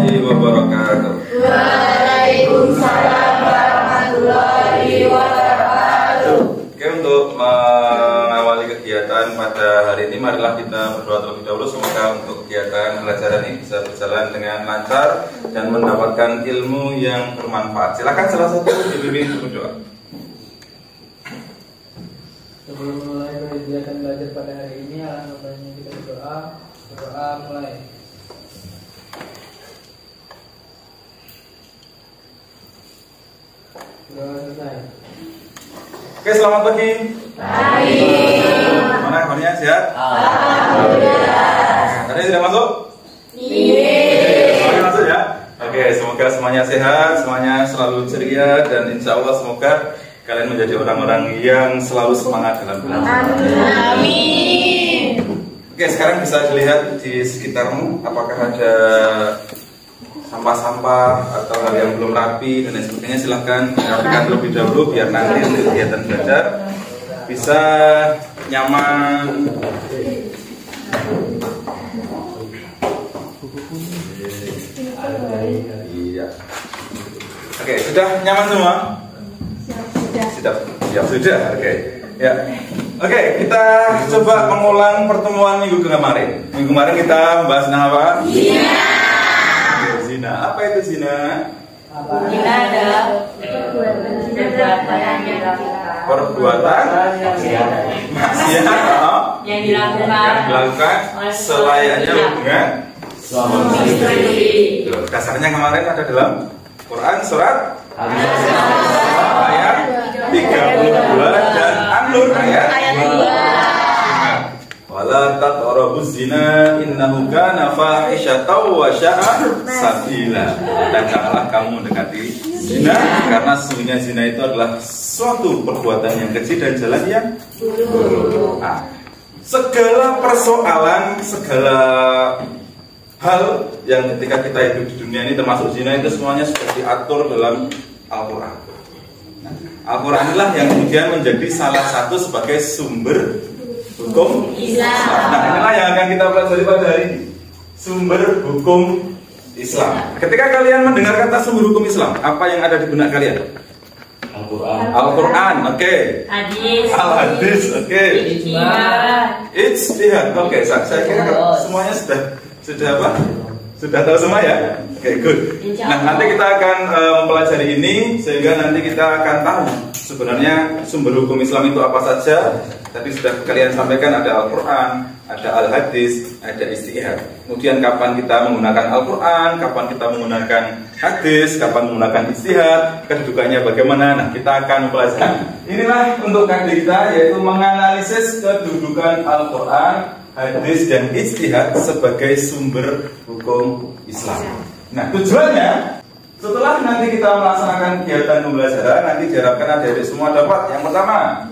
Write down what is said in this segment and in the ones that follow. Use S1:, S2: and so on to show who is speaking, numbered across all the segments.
S1: warahmatullahi wabarakatuh.
S2: Waalaikumsalam warahmatullahi wabarakatuh.
S1: Oke, untuk mengawali kegiatan pada hari ini, marilah kita berdoa terlebih dahulu. Semoga untuk kegiatan pelajaran ini bisa berjalan dengan lancar dan mendapatkan ilmu yang bermanfaat. Silakan salah satu dibimbing untuk berdoa.
S3: Sebelum mulai kegiatan belajar pada hari ini, alangkah baiknya kita berdoa. Berdoa mulai. Doa selesai.
S1: Oke, selamat pagi.
S2: Pagi.
S1: Mana kabarnya, sehat?
S2: Alhamdulillah.
S1: Tadi sudah masuk?
S2: Iya.
S1: Semuanya masuk ya? Oke, semoga semuanya sehat, semuanya selalu ceria, dan insya Allah semoga kalian menjadi orang-orang yang selalu semangat dalam belajar.
S2: Amin.
S1: Oke, sekarang bisa dilihat di sekitarmu apakah ada sampah-sampah atau hal yang belum rapi dan lain sebagainya. Silahkan rapikan terlebih dahulu biar nanti untuk kegiatan belajar bisa nyaman. Iya. Oke, sudah nyaman semua? Sudah. Oke. Ya. Oke, kita coba mengulang pertemuan minggu kemarin. Minggu kemarin kita membahas tentang apa? Zina. Apa itu zina?
S2: Zina adalah perbuatan yang dilakukan.
S1: Perbuatan maksiat
S2: Yang dilakukan
S1: selayaknya hubungan
S2: suami istri.
S1: Dasarnya kemarin ada dalam Quran surat ayat 32 dan An-Nur ayat 2. Wala taqrabuz zina innahu kana fahishatan wa sya'a sabila. Dan janganlah kamu mendekati zina karena sesungguhnya zina itu adalah suatu perbuatan yang kecil dan jalan yang buruk. Nah, segala persoalan, segala hal yang ketika kita hidup di dunia ini termasuk zina itu semuanya sudah diatur dalam Al-Quran. Al-Quran inilah yang kemudian menjadi salah satu sebagai sumber hukum Islam. Nah, inilah yang akan kita pelajari pada hari ini. Sumber hukum Islam. Ketika kalian mendengar kata sumber hukum Islam, apa yang ada di benak kalian? Al-Quran, oke. Al-Hadis, oke. Ijtihad, oke. Saya kira semuanya sudah apa? Sudah tahu semua ya? Oke, good. Nah, nanti kita akan mempelajari ini sehingga nanti kita akan tahu sebenarnya sumber hukum Islam itu apa saja. Tadi sudah kalian sampaikan ada Al-Quran, ada Al-Hadis, ada Ijtihad. Kemudian kapan kita menggunakan Al-Quran, kapan kita menggunakan Hadis, kapan menggunakan Ijtihad, kedudukannya bagaimana. Nah, kita akan mempelajari. Inilah untuk kajian kita, yaitu menganalisis kedudukan Al-Quran, Hadis dan Ijtihad sebagai sumber hukum Islam. Nah, tujuannya setelah nanti kita melaksanakan kegiatan pembelajaran, nanti diharapkan adik-adik semua dapat yang pertama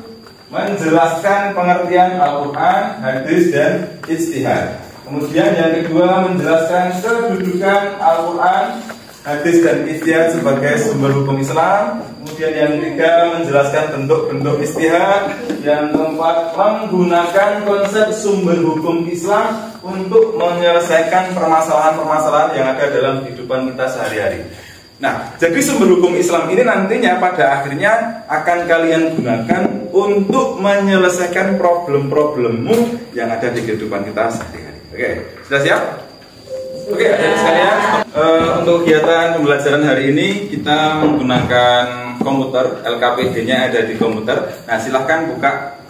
S1: menjelaskan pengertian Al-Quran, Hadis dan Ijtihad. Kemudian yang kedua menjelaskan kedudukan Al-Quran, Hadis dan Ijtihad sebagai sumber hukum Islam. Kemudian yang ketiga menjelaskan bentuk-bentuk ijtihad. Yang keempat menggunakan konsep sumber hukum Islam untuk menyelesaikan permasalahan-permasalahan yang ada dalam kehidupan kita sehari-hari. Nah, jadi sumber hukum Islam ini nantinya pada akhirnya akan kalian gunakan untuk menyelesaikan problem-problemmu yang ada di kehidupan kita sehari-hari. Oke, sudah siap? Oke, adik-adik sekalian, untuk kegiatan pembelajaran hari ini kita menggunakan komputer, LKPD-nya ada di komputer. Nah, silahkan buka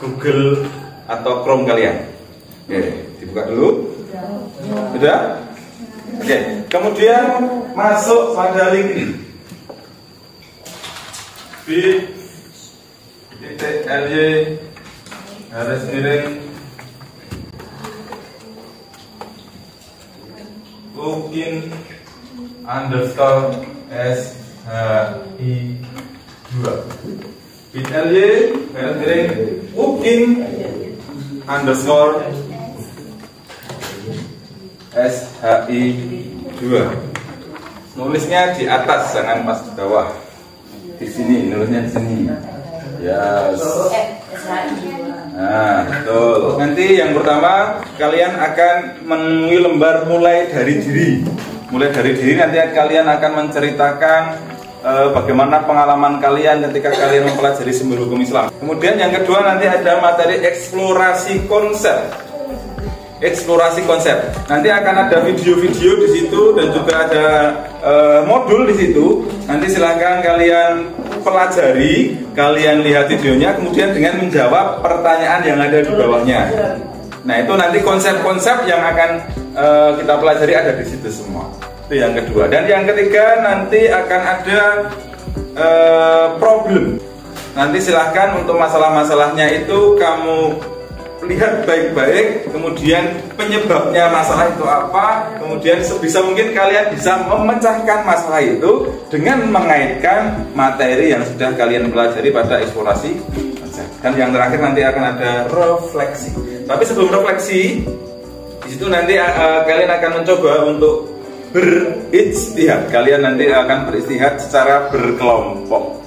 S1: Google atau Chrome kalian. Oke, dibuka dulu. Sudah? Oke, kemudian masuk pada link ini. bit.ly garis miring UKIN _ SHI 2 bit.ly garis miring UKIN _ SHI 2. Nulisnya di atas, jangan pas di bawah. Di sini, nulisnya di sini. Yes. Nah, betul. Nanti yang pertama kalian akan menemui lembar mulai dari diri. Mulai dari diri nanti kalian akan menceritakan bagaimana pengalaman kalian ketika kalian mempelajari sumber hukum Islam. Kemudian yang kedua nanti ada materi eksplorasi konsep. Eksplorasi konsep. Nanti akan ada video-video di situ dan juga ada modul di situ. Nanti silakan kalian pelajari, kalian lihat videonya, kemudian dengan menjawab pertanyaan yang ada di bawahnya. Nah itu nanti konsep-konsep yang akan kita pelajari ada di situ semua. Itu yang kedua. Dan yang ketiga nanti akan ada problem. Nanti silahkan untuk masalah-masalahnya itu kamu lihat baik-baik, kemudian penyebabnya masalah itu apa, kemudian sebisa mungkin kalian bisa memecahkan masalah itu dengan mengaitkan materi yang sudah kalian pelajari pada eksplorasi. Dan yang terakhir nanti akan ada refleksi. Tapi sebelum refleksi, di situ nanti kalian akan mencoba untuk beristihad. Kalian nanti akan beristihad secara berkelompok.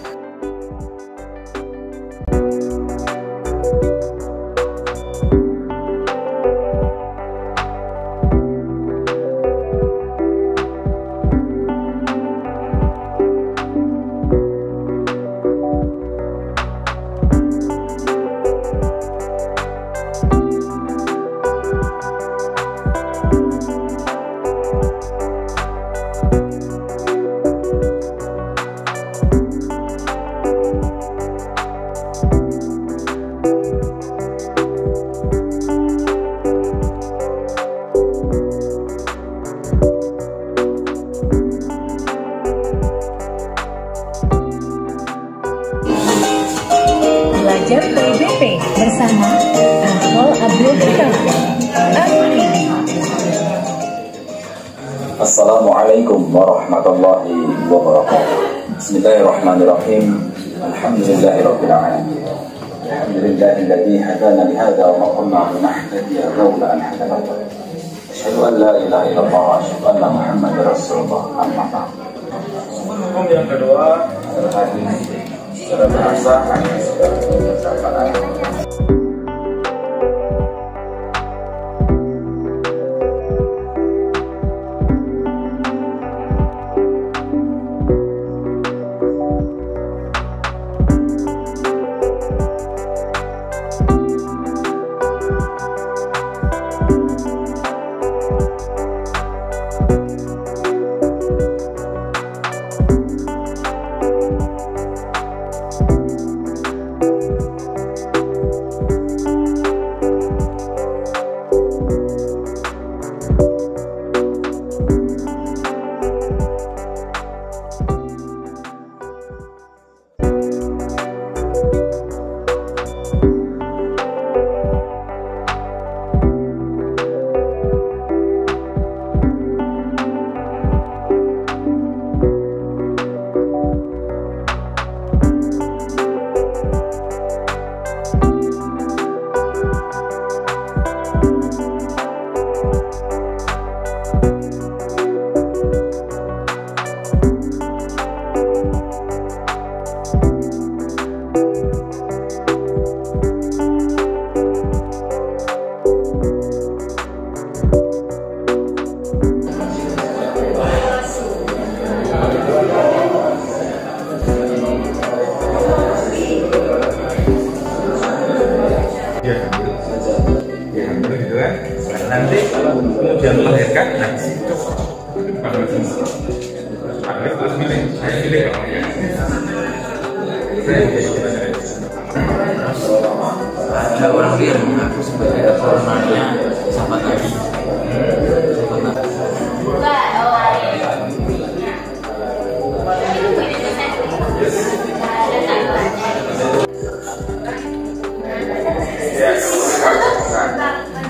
S4: Belajar PIBP bersama Akmal Abdul Hikam.
S5: Assalamualaikum warahmatullahi wabarakatuh. Bismillahirrahmanirrahim. Alhamdulillahirabbil alamin. Alhamdulillahilladzi hadana li hadza wa ma kunna linahtadiya lawla an hadana Allah. Asyhadu an la ilaha illallah wa asyhadu anna Muhammadar Rasulullah. Amma ba'd.
S1: Hukum yang kedua adalah hadis secara bahasa hanya sudah mengucapkan. Nanti kemudian melahirkan nanti
S6: ada orang dia mengaku sebagai korbannya sahabat Nabi.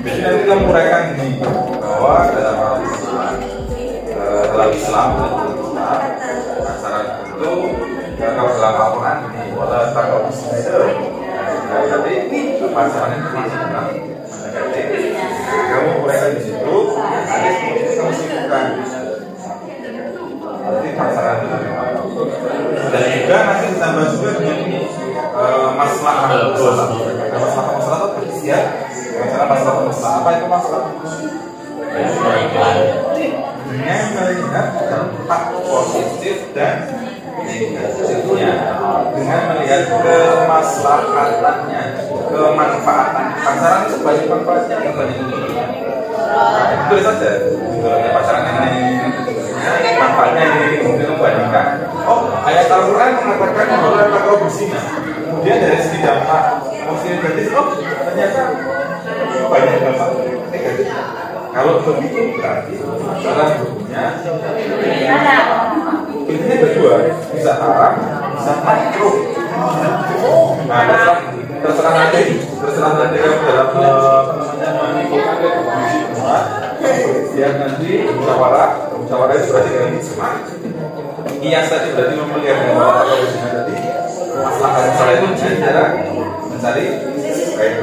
S1: Jadi nanti kita menguraikan ini bahwa dalam Islam acara itu kalau dalam Al-Quran ini wala taqabus jadi pasangan ini jadi kamu uraikan di situ nanti kamu simpulkan nanti pasangan dan juga nanti ditambah juga dengan ini masalah itu berisi ya. Masalah apa itu masalah? dengan melihat dampak positif dan negatifnya, dengan melihat kemaslahatannya, kemanfaatan. Pacaran itu banyak manfaatnya, banyak untungnya. Tulis saja, untungnya pacaran ini, manfaatnya ini, kemudian membandingkan. Oh, ayat Al-Quran mengatakan bahwa takwa berzina. Kemudian dari segi dampak positif negatif, oh ternyata banyak dampak negatif. Kalau begitu berarti dalam hukumnya ini kedua, bisa haram, bisa makruh. Nah, terserah nanti kamu dalam menimbulkan kondisi umat. Dia nanti musyawarah itu berarti dengan ijma. Kias tadi berarti memperlihatkan bahwa kondisinya tadi masalah saya itu cara mencari baik.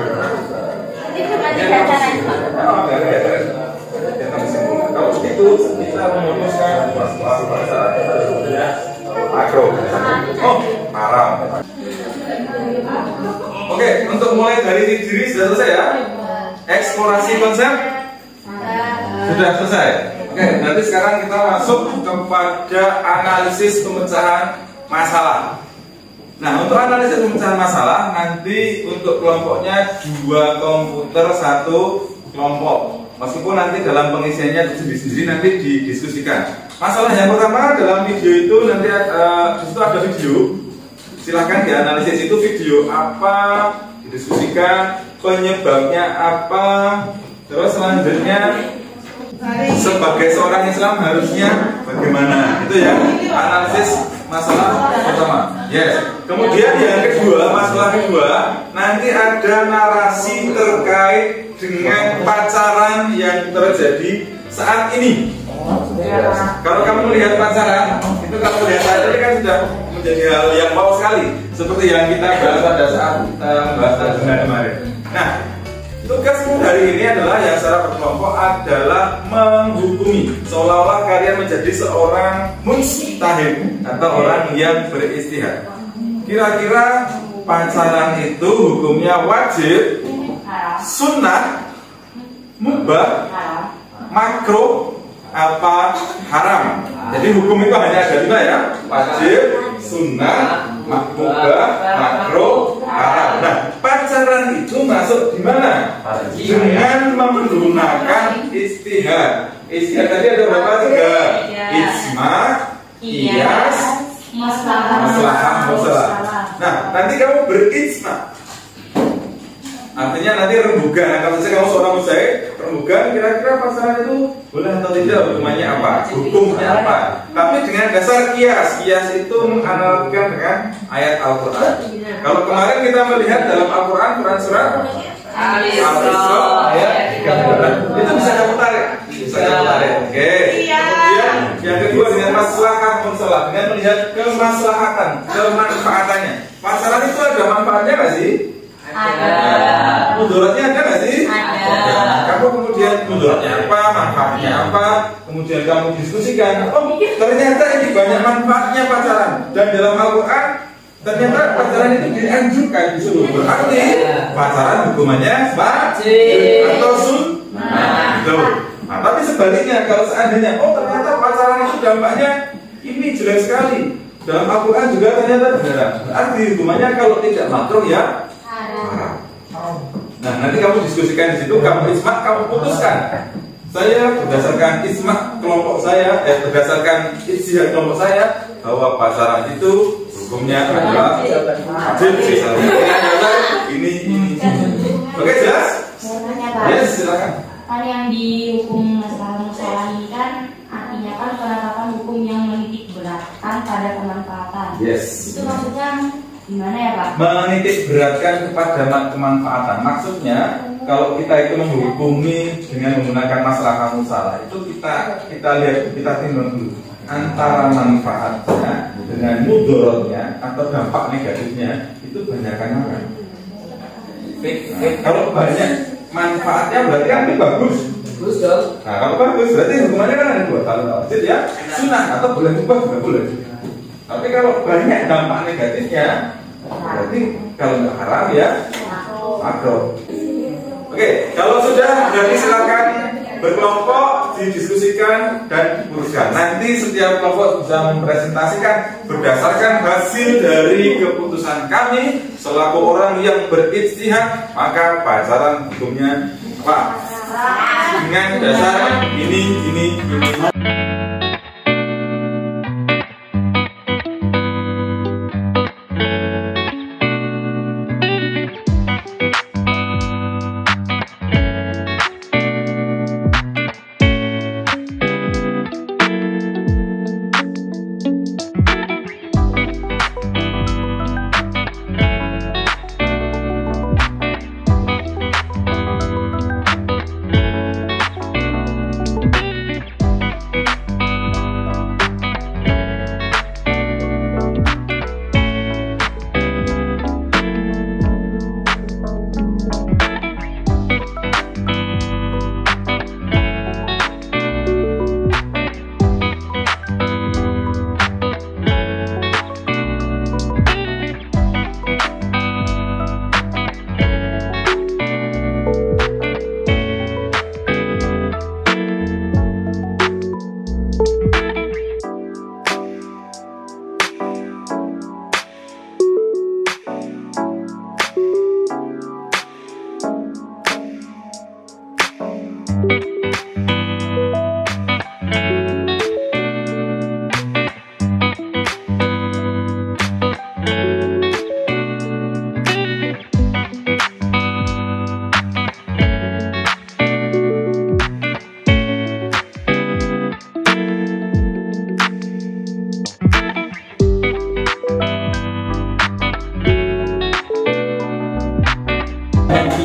S1: Kalau begitu kita memutuskan masalah makro, oh haram. Oke, untuk mulai dari diri sudah selesai ya. Eksplorasi konsep sudah selesai. Oke, nanti sekarang kita masuk kepada analisis pemecahan masalah. Nah, untuk analisis pemecahan masalah nanti untuk kelompoknya 2 komputer 1 kelompok. Meskipun nanti dalam pengisiannya sendiri nanti didiskusikan. Masalah yang pertama dalam video itu nanti di situ ada video. Silahkan dianalisis itu video apa, didiskusikan penyebabnya apa. Terus selanjutnya sebagai seorang Islam harusnya bagaimana? Itu ya analisis masalah pertama. Yes. Kemudian yang kedua, masalah kedua nanti ada narasi terkait dengan pacaran yang terjadi saat ini. Yes. Kalau kamu melihat pacaran, itu kamu melihat saat ini kan sudah menjadi hal yang wow sekali, seperti yang kita bahas pada saat membahas tanggal kemarin. Nah, tugasmu hari ini adalah yang secara berkelompok adalah menghukumi, seolah-olah kalian menjadi seorang mujtahid atau orang yang beristihad. Kira-kira pacaran itu hukumnya wajib, sunnah, mubah, makruh, apa haram? Jadi hukum itu hanya ada 5 ya, wajib, sunnah, mubah, makruh, haram. Nah, pacaran itu masuk di mana? Dengan menggunakan istihad. Istihad tadi ada berapa? 3. Ijma, qiyas, maslahah, musalah. Nah, nanti kamu berijma. Artinya nanti rembugan. Nah, kalau misalnya kamu seorang mujtahid, rembugan kira-kira pacaran itu boleh atau tidak, hukumannya apa, hukumnya apa. Tapi dengan dasar qiyas. Qiyas itu menganalogikan dengan ayat Al-Quran. Kalau kemarin kita melihat dalam Al-Quran, Quran surat Al-Isra ayat 13, itu bisa kamu tarik. Oke. Kemudian yang kedua dengan maslahah musalah, dengan melihat kemaslahatan, kemanfaatannya. Pacaran itu ada manfaatnya nggak sih?
S2: Ada.
S1: Mudaratnya ada nggak sih?
S2: Ada.
S1: Kamu kemudian mudaratnya apa, manfaatnya apa, kemudian kamu diskusikan. Oh, ternyata ini banyak manfaatnya pacaran. Dan dalam Al-Quran ternyata pacaran itu dianjurkan, disuruh. Berarti pacaran hukumannya wajib atau sunnah. Nah, tapi sebaliknya kalau seandainya ternyata pacaran itu dampaknya ini jelek sekali. Dalam Al-Quran juga ternyata benar. Berarti hukumannya kalau tidak makruh ya haram. Nah, nanti kamu diskusikan di situ, kamu ijma, kamu putuskan. Saya berdasarkan ijma kelompok saya, berdasarkan ijtihad kelompok saya bahwa pacaran itu hukumnya adalah wajib. Ini. Oke, jelas? Yes, silakan.
S2: Kan yang dihukum masalah musalah ini kan artinya kan penetapan hukum yang menitik beratkan pada kemanfaatan.
S1: Yes.
S2: Itu maksudnya gimana ya Pak?
S1: Menitik beratkan kepada kemanfaatan. Maksudnya kalau kita itu menghukumi dengan menggunakan masalah musalah itu kita lihat, kita timbang dulu antara manfaatnya dengan mudaratnya atau dampak negatifnya itu banyakkan mana. Kalau banyak manfaatnya berarti kan ini bagus.
S3: Bagus dong.
S1: Nah, kalau bagus berarti hukumannya kan ada 2, kalau wajib ya sunnah atau boleh ubah juga boleh. Tapi kalau banyak dampak negatifnya berarti kalau nggak haram ya makruh. Oke, kalau sudah berarti silakan berkelompok didiskusikan dan diputuskan. Nanti setiap kelompok bisa mempresentasikan berdasarkan hasil dari keputusan kami selaku orang yang berijtihad, maka pacaran hukumnya apa? Dengan dasar ini.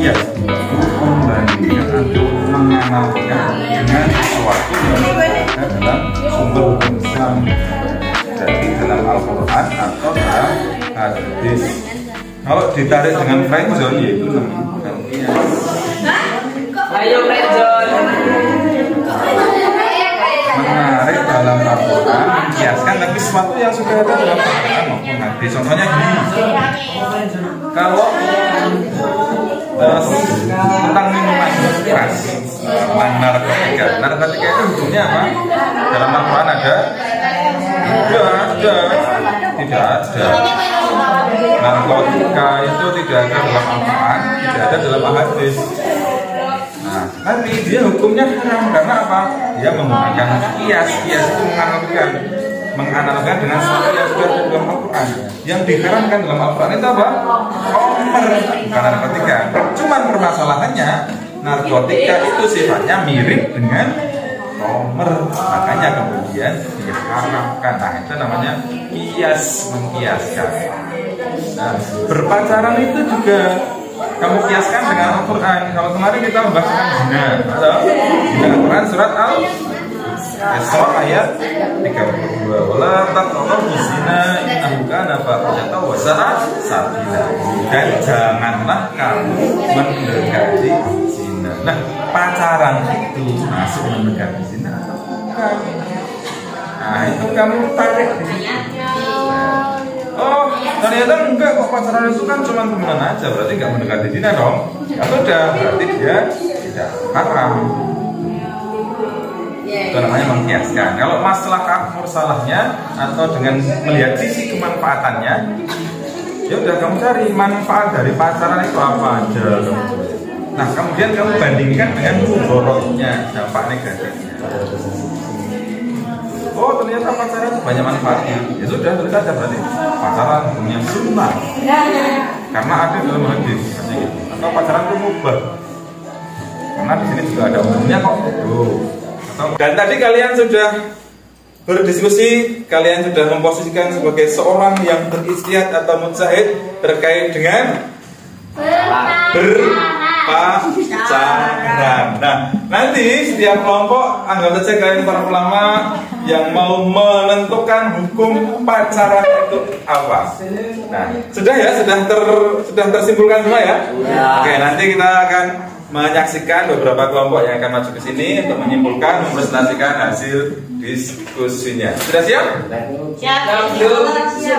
S1: Iya, membandingkan atau mengamalkan dengan sesuatu yang ada dalam sumber hukum Islam, jadi dalam Al-Quran atau dalam hadis. Kalau ditarik dengan friendzone yaitu bukan kias.
S3: Ayo friendzone.
S1: Menarik dalam Al-Quran, kiaskan tapi sesuatu yang sudah ada dalam Al-Quran maupun hadis. Contohnya gini, kalau tentang minuman keras, narkotika. Narkotika itu hukumnya apa? Dalam Al-Quran ada? Tidak ada. Narkotika itu tidak ada dalam Al-Quran, tidak ada dalam hadis. Nah, tapi dia hukumnya haram karena apa? Dia menggunakan kias. Kias itu menganalogkan dengan sesuatu yang sudah ada dalam Al-Quran. Yang diharamkan dalam Al-Quran itu apa? Khamr, bukan narkotika. Cuman permasalahannya narkotika itu sifatnya mirip dengan khamr, makanya kemudian diharamkan. Nah, itu namanya kias, mengkiaskan. Nah, berpacaran itu juga kamu kiaskan dengan Al-Quran. Kalau kemarin kita membahaskan zina, Al-Quran surat Al-Isra ayat 32. Wala taqrabu zina innahu kana fahsyatan wa sa'a sabila. Dan janganlah kamu mendekati zina. Nah, pacaran itu masuk mendekati zina atau bukan? Nah, itu kamu tarik. Oh, ternyata enggak kok, pacaran itu kan cuma temenan aja, berarti enggak mendekati zina dong. Kalau udah, berarti dia tidak haram. Itu namanya mengkiaskan. Kalau masalah kafur salahnya atau dengan melihat sisi kemanfaatannya, ya udah kamu cari manfaat dari pacaran itu apa aja. Nah, kemudian kamu bandingkan dengan mudaratnya, dampak negatifnya. Oh, ternyata pacaran banyak manfaatnya. Ya sudah, tulis saja berarti pacaran punya sunnah. Karena ada dalam hadis, gitu. Atau pacaran itu mubah. Karena di sini juga ada umumnya kok. Dan tadi kalian sudah berdiskusi, kalian sudah memposisikan sebagai seorang yang berijtihad atau mujtahid terkait dengan berpacaran. Nah, nanti setiap kelompok anggap saja kalian para ulama yang mau menentukan hukum pacaran itu apa. Nah, sudah ya, sudah tersimpulkan semua ya. Oke, nanti kita akan menyaksikan beberapa kelompok yang akan maju ke sini untuk menyimpulkan, mempresentasikan hasil diskusinya. Sudah siap?
S2: Siap.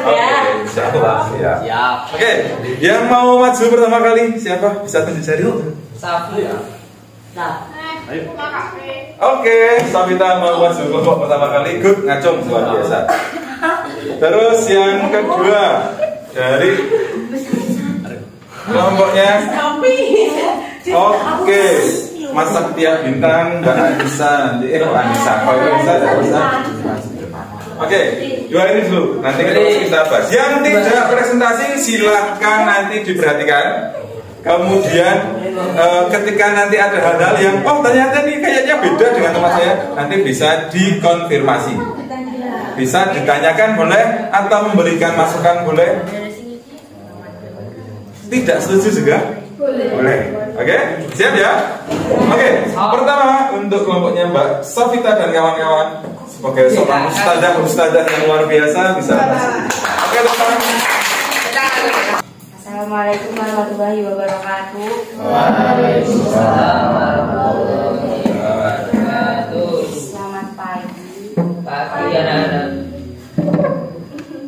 S1: Oke, insyaallah siap. Oke, yang mau maju pertama kali siapa? Bisa tunjuk jari yuk.
S3: Sapu ya.
S1: Ayo. Oke, Sabita mau masuk kelompok pertama kali. Good, ngacung luar biasa. Terus yang kedua dari kelompoknya. Oke, Mas Saktia Bintang, Mbak Anissa nanti Anissa, kalau Anissa tidak usah. Oke, dua ini dulu. Nanti kita bahas. Yang tidak presentasi silahkan nanti diperhatikan. Kemudian ketika nanti ada hal-hal yang ternyata ini kayaknya beda dengan teman saya, nanti bisa dikonfirmasi, bisa ditanyakan boleh, atau memberikan masukan boleh. Tidak setuju juga boleh. Oke, siap ya. Oke, pertama untuk kelompoknya Mbak Sofita dan kawan-kawan sebagai seorang ustadzah yang luar biasa bisa. Oke, teman-teman.
S2: Assalamualaikum warahmatullahi wabarakatuh.
S3: Waalaikumsalam warahmatullahi wabarakatuh.
S2: Selamat pagi.
S3: Pagi anak-anak.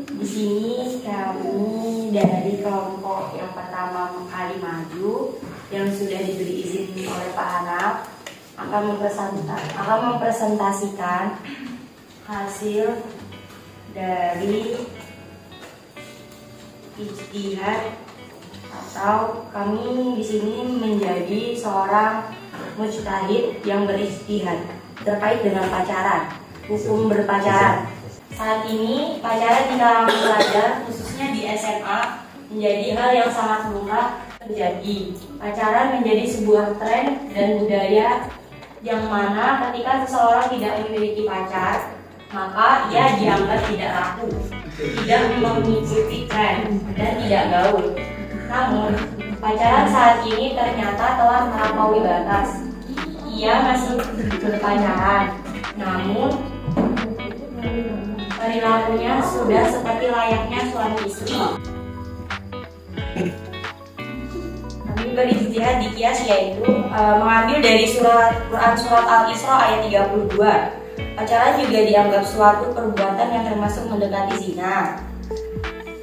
S2: Di sini kami dari kelompok yang pertama kali maju yang sudah diberi izin oleh Pak Hanaf akan mempresentasikan hasil dari ijtihad, atau kami di sini menjadi seorang mujtahid yang berijtihad terkait dengan pacaran, hukum berpacaran. Saat ini pacaran di kalangan pelajar khususnya di SMA menjadi hal yang sangat lumrah terjadi. Pacaran menjadi sebuah tren dan budaya yang mana ketika seseorang tidak memiliki pacar, maka ia dianggap tidak laku, tidak mengikuti tren, dan tidak gaul. Namun, pacaran saat ini ternyata telah melampaui batas. Ia masih berpacaran, namun perilakunya sudah seperti layaknya suami istri. Kami berijtihad di kias yaitu mengambil dari Quran surat Al-Isra ayat 32. Pacaran juga dianggap suatu perbuatan yang termasuk mendekati zina.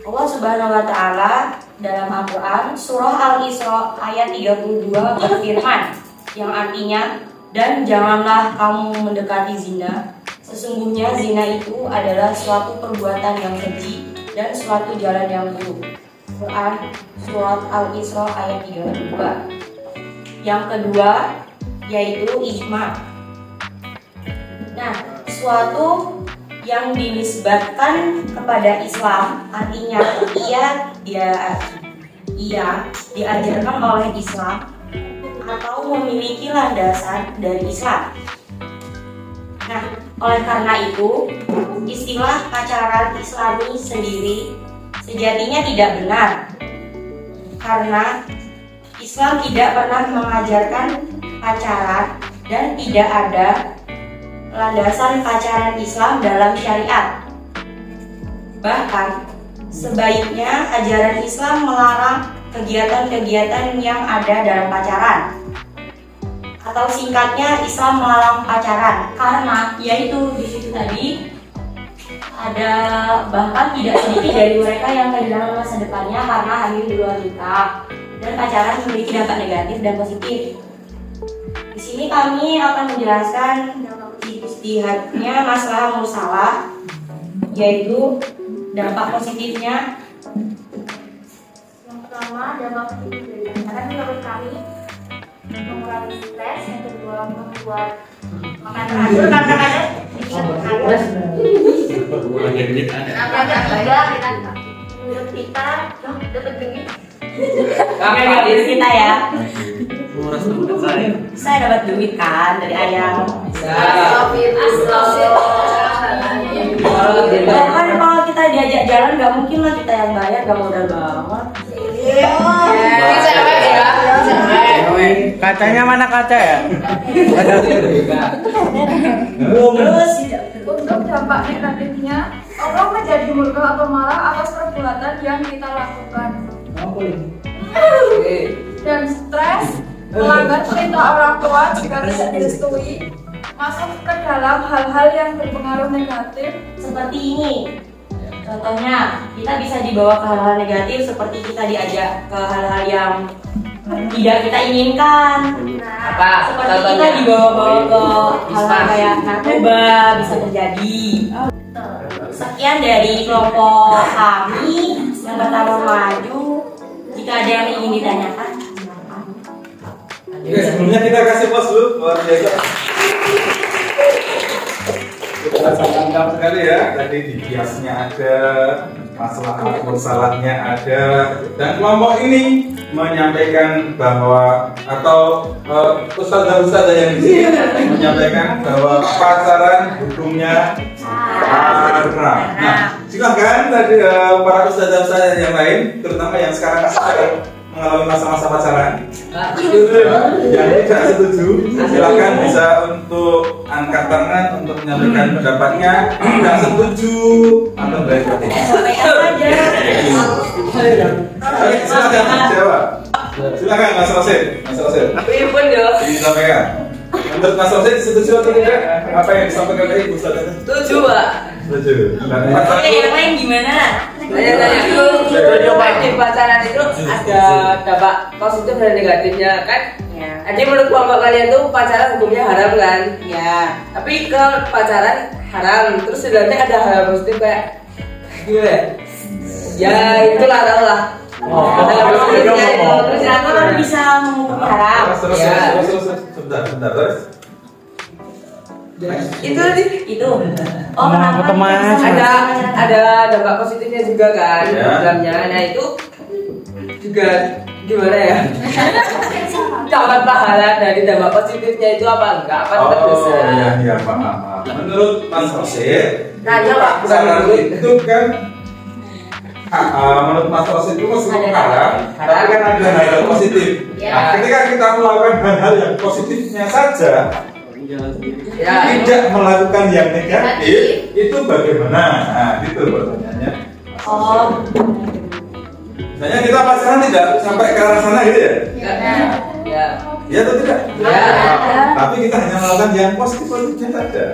S2: Allah Subhanahu wa Ta'ala dalam Al-Quran surah Al-Isra ayat 32 berfirman, yang artinya, dan janganlah kamu mendekati zina, sesungguhnya zina itu adalah suatu perbuatan yang keji dan suatu jalan yang buruk. Quran surat Al-Isra ayat 32. Yang kedua yaitu ijma. Nah, suatu yang dinisbatkan kepada Islam, artinya ia diajarkan oleh Islam atau memiliki landasan dari Islam. Nah, oleh karena itu, istilah pacaran Islami sendiri sejatinya tidak benar, karena Islam tidak pernah mengajarkan pacaran dan tidak ada landasan pacaran Islam dalam syariat. Bahkan sebaiknya ajaran Islam melarang kegiatan-kegiatan yang ada dalam pacaran, atau singkatnya Islam melarang pacaran, karena yaitu di situ tadi ada bahkan tidak sedikit dari mereka yang kehilangan masa depannya karena hamil di luar nikah, dan pacaran memiliki dampak negatif dan positif. Di sini kami akan menjelaskan ijtihadnya masalah mursalah, yaitu dampak positifnya.
S7: Yang pertama, dampak positif dari pacaran menurut kami mengurangi stres. Yang kedua, membuat makan teratur karena ada menurut kita dapat duit.
S2: Dapat duit kita ya. Saya dapat duit kan dari ayam. Kan kalau kita diajak jalan nggak mungkin lah kita yang bayar, gak modal banget.
S3: Kacanya mana kaca ya?
S2: Terus
S7: Untuk dampak negatifnya, Allah menjadi murka atau marah atas perbuatan yang kita lakukan. Dan stres, melanggar perintah orang tua jika tidak direstui, masuk ke dalam hal-hal yang berpengaruh negatif
S2: seperti ini. Contohnya, kita bisa dibawa ke hal-hal negatif seperti kita diajak ke hal-hal yang tidak kita inginkan.
S8: Apa?
S2: Seperti kita dibawa-bawa ke hal kayak narkoba bisa terjadi. Sekian dari kelompok kami yang pertama maju. Jika ada yang ingin ditanyakan.
S1: Oke, sebelumnya kita kasih pos dulu, luar biasa. Kita sangat lengkap sekali ya. Tadi di kiasnya ada, masalah mursalatnya ada, dan kelompok ini menyampaikan bahwa atau ustazah yang di sini menyampaikan bahwa pacaran hukumnya haram. Nah, silahkan tadi para ustazah yang lain, terutama yang sekarang sedang mengalami masa-masa pacaran, yang tidak setuju, silakan bisa untuk angkat tangan untuk menyampaikan pendapatnya. Tidak setuju atau berarti silakan jawab. Silakan Mas Rosid.
S8: Aku pun ya.
S1: Disampaikan. Menurut Mas Rosid setuju atau tidak? Apa yang disampaikan tadi Bu Ustazah?
S8: Setuju, Pak.
S1: Setuju.
S2: Oke, yang lain gimana?
S8: Tanya-tanya dulu, di pacaran itu ada dampak positif dan negatifnya kan?
S2: Ya.
S8: Jadi menurut kelompok kalian tuh pacaran hukumnya haram kan?
S2: Ya.
S8: Tapi kalau pacaran haram, terus sebenarnya ada hal positif kayak gimana? Ya itulah tau lah.
S2: Terus kenapa bisa menghukum haram?
S1: Terus. Sebentar. Terus.
S8: Itu
S2: Oh, kenapa?
S8: ada dampak positifnya juga kan di dalamnya. Nah itu juga gimana ya? Dapat pahala dari dampak positifnya itu apa enggak? Apa tetap dosa?
S1: Iya, paham. Menurut Mas Rosid,
S8: Nanya Pak,
S1: pacaran itu kan menurut Mas Rosid itu meskipun haram, tapi kan ada hal positif. Nah, ketika kita melakukan hal-hal yang positifnya saja, tidak melakukan yang negatif, itu bagaimana? Nah, itu pertanyaannya.
S2: Oh.
S1: Misalnya kita pacaran tidak sampai ke arah sana gitu ya?
S8: Ya.
S1: Iya atau tidak?
S8: Ya.
S1: Tapi kita hanya melakukan yang positif-positifnya saja.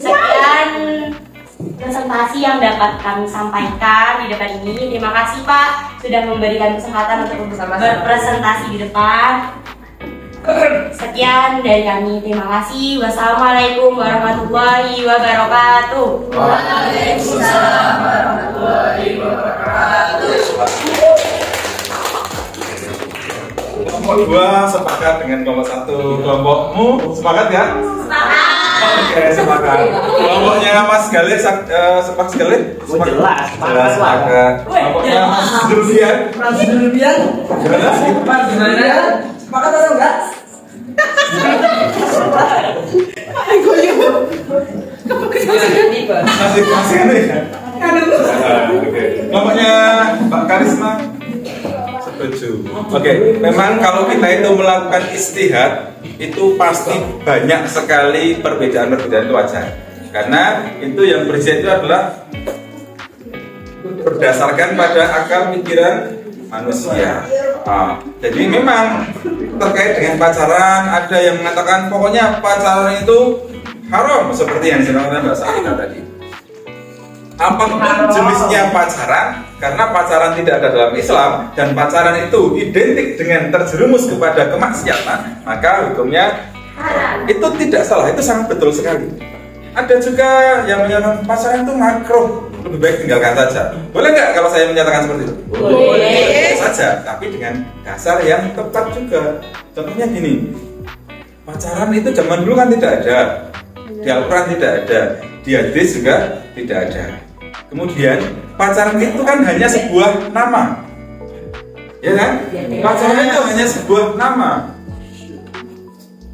S2: Sekian presentasi yang dapat kami sampaikan di depan ini. Terima kasih Pak sudah memberikan kesempatan untuk berpresentasi di depan. Sekian dari kami. Terima kasih. Wassalamualaikum warahmatullahi wabarakatuh.
S6: Waalaikumsalam warahmatullahi wabarakatuh.
S1: Kelompok 2 sepakat dengan kelompok 1. Kelompokmu sepakat ya?
S2: Sepakat.
S1: Oke, sepakat. Kelompoknya Mas Galih sepakat sekali?
S9: Jelas,
S1: sepakat. Kelompoknya Mas Zulfian.
S8: Gimana? Sepakat atau enggak?
S1: Masih ini ya? Oke. Kelompoknya Mbak Karisma setuju. Oke, memang kalau kita itu melakukan istihad itu pasti banyak sekali perbedaan-perbedaan itu wajar. Karena itu yang berijtihad itu adalah berdasarkan pada akal pikiran manusia. Jadi memang terkait dengan pacaran ada yang mengatakan pokoknya pacaran itu haram seperti yang disampaikan Mbak Sakina tadi. apapun jenisnya pacaran, karena pacaran tidak ada dalam Islam dan pacaran itu identik dengan terjerumus kepada kemaksiatan, maka hukumnya itu tidak salah, itu sangat betul sekali. Ada juga yang menyatakan pacaran itu makruh, lebih baik tinggalkan saja. Boleh nggak kalau saya menyatakan seperti itu? Boleh saja, tapi dengan dasar yang tepat juga. Contohnya gini, pacaran itu zaman dulu kan tidak ada, di Al-Quran tidak ada, di hadis juga tidak ada. Kemudian pacaran itu kan hanya sebuah nama, ya kan? Pacaran itu hanya sebuah nama.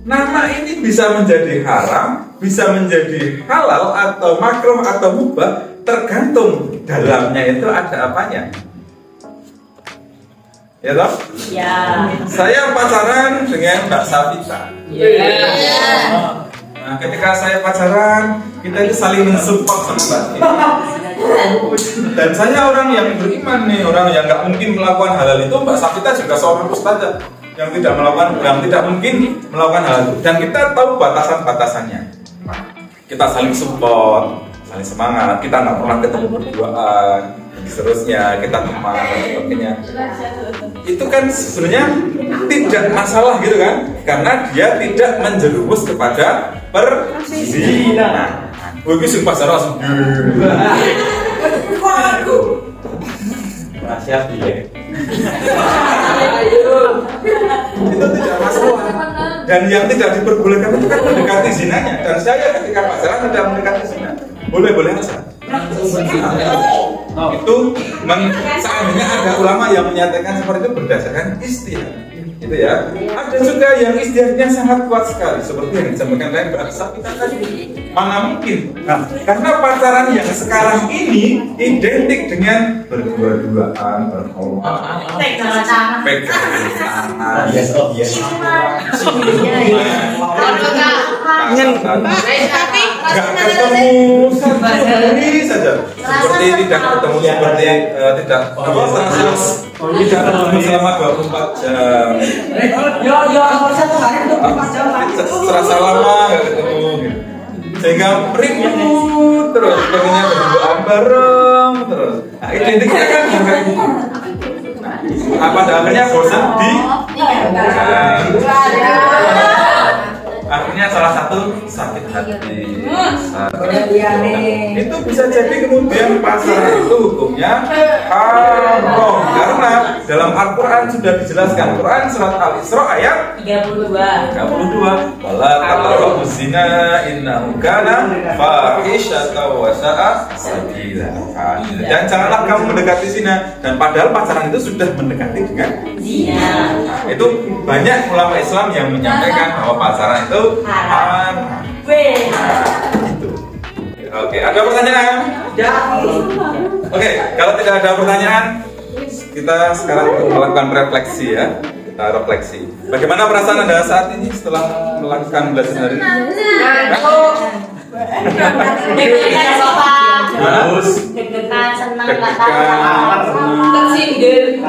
S1: Nama ini bisa menjadi haram, bisa menjadi halal atau makruh atau mubah, tergantung dalamnya itu ada apanya. Ya toh?
S2: Ya.
S1: Saya pacaran dengan Mbak Safita. Nah, ketika saya pacaran, kita itu saling mensupport sama Mbak Safita. Dan saya orang yang beriman nih, orang yang nggak mungkin melakukan halal itu. Mbak Safita juga seorang ustazah yang tidak mungkin melakukan hal itu, dan kita tahu batasan-batasannya. Kita saling support, saling semangat, kita nggak pernah ketemu berduaan, dan seterusnya, kita teman dan sebagainya. Itu kan sebenarnya tidak masalah gitu kan, karena dia tidak menjerumus kepada perzinahan. Gue sumpah secara langsung. Waduh. Rahasia dia. Itu tidak masalah. Dan yang tidak diperbolehkan itu kan mendekati zinanya. Dan saya ketika pacaran tidak mendekati zina. Boleh-boleh aja. Itu seandainya ada ulama yang menyatakan seperti itu berdasarkan ijtihad. Gitu ya. Ada juga yang ijtihadnya sangat kuat sekali, seperti yang disampaikan oleh Mbak Safita tadi. Mana mungkin? Nah, karena pacaran yang sekarang ini identik dengan berdua-duaan, berhormat, pegangan tangan, nggak ketemu sehari saja, seperti tidak ketemu, seperti tidak ketemu selama 24 jam. Serasa lama nggak ketemu gitu. Sehingga ribut terus, pengennya berduaan bareng terus. Nah, identiknya kan juga gitu. Nah, pada akhirnya bosan di akhirnya salah satu sakit hati. Itu bisa jadi kemudian pacaran itu hukumnya haram, karena dalam Al-Quran sudah dijelaskan. Quran surat Al-Isra ayat 32. Wala taqrabu zina innahu kana fahisyatan wa sa'a sabila. Dan janganlah kamu mendekati zina, dan padahal pacaran itu sudah mendekati dengan zina. Nah, itu banyak ulama Islam yang menyampaikan bahwa pacaran itu haram. Gitu. Oke, ada pertanyaan? Oke, kalau tidak ada pertanyaan, kita sekarang melakukan refleksi ya. Kita refleksi. Bagaimana perasaan Anda saat ini setelah melakukan belajar hari ini? Bagus.
S2: Deg-degan, senang,
S1: Deg-degan,
S8: tersindir.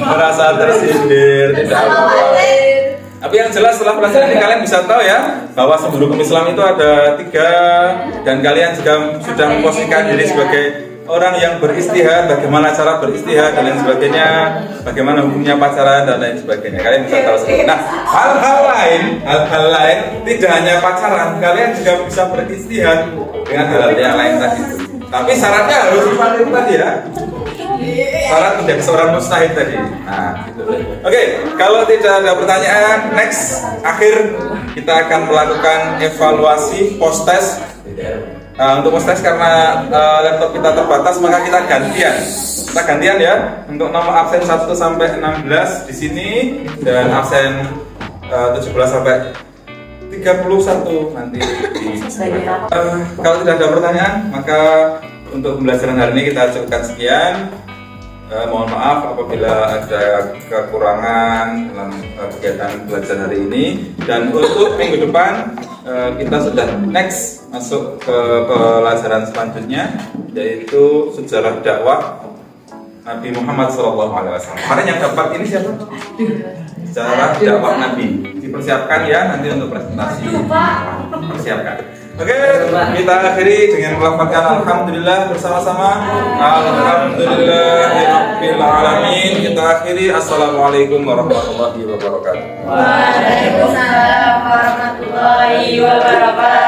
S1: merasa tersindir, tidak apa-apa. Tapi yang jelas setelah pelajaran ini kalian bisa tahu ya bahwa sebelum Islam itu ada 3, dan kalian juga sudah memposisikan diri sebagai orang yang beristihad, bagaimana cara beristihad dan lain sebagainya, bagaimana hukumnya pacaran dan lain sebagainya. Kalian bisa tahu sendiri. Nah, hal-hal lain tidak hanya pacaran, kalian juga bisa beristihad dengan hal-hal yang lain tadi. Tapi syaratnya harus seperti tadi ya. Syarat menjadi seorang mustahid tadi. Nah, gitu. Oke, kalau tidak ada pertanyaan, next akhir kita akan melakukan evaluasi post test. Untuk post test karena laptop kita terbatas, maka kita gantian ya. Untuk nomor absen 1 sampai 16 di sini, dan absen 17 sampai 31 nanti di kalau tidak ada pertanyaan, maka untuk pembelajaran hari ini kita cukupkan sekian. Mohon maaf apabila ada kekurangan dalam kegiatan belajar hari ini. Dan untuk minggu depan kita sudah next masuk ke pelajaran selanjutnya, yaitu sejarah dakwah Nabi Muhammad SAW. Kemarin yang dapat ini siapa? Sejarah dakwah Nabi. Dipersiapkan ya nanti untuk presentasi. persiapkan. Oke, kita akhiri dengan melafazkan alhamdulillah bersama-sama. Alhamdulillahirabbil alamin. Kita akhiri assalamualaikum warahmatullahi wabarakatuh.
S2: Waalaikumsalam warahmatullahi wabarakatuh.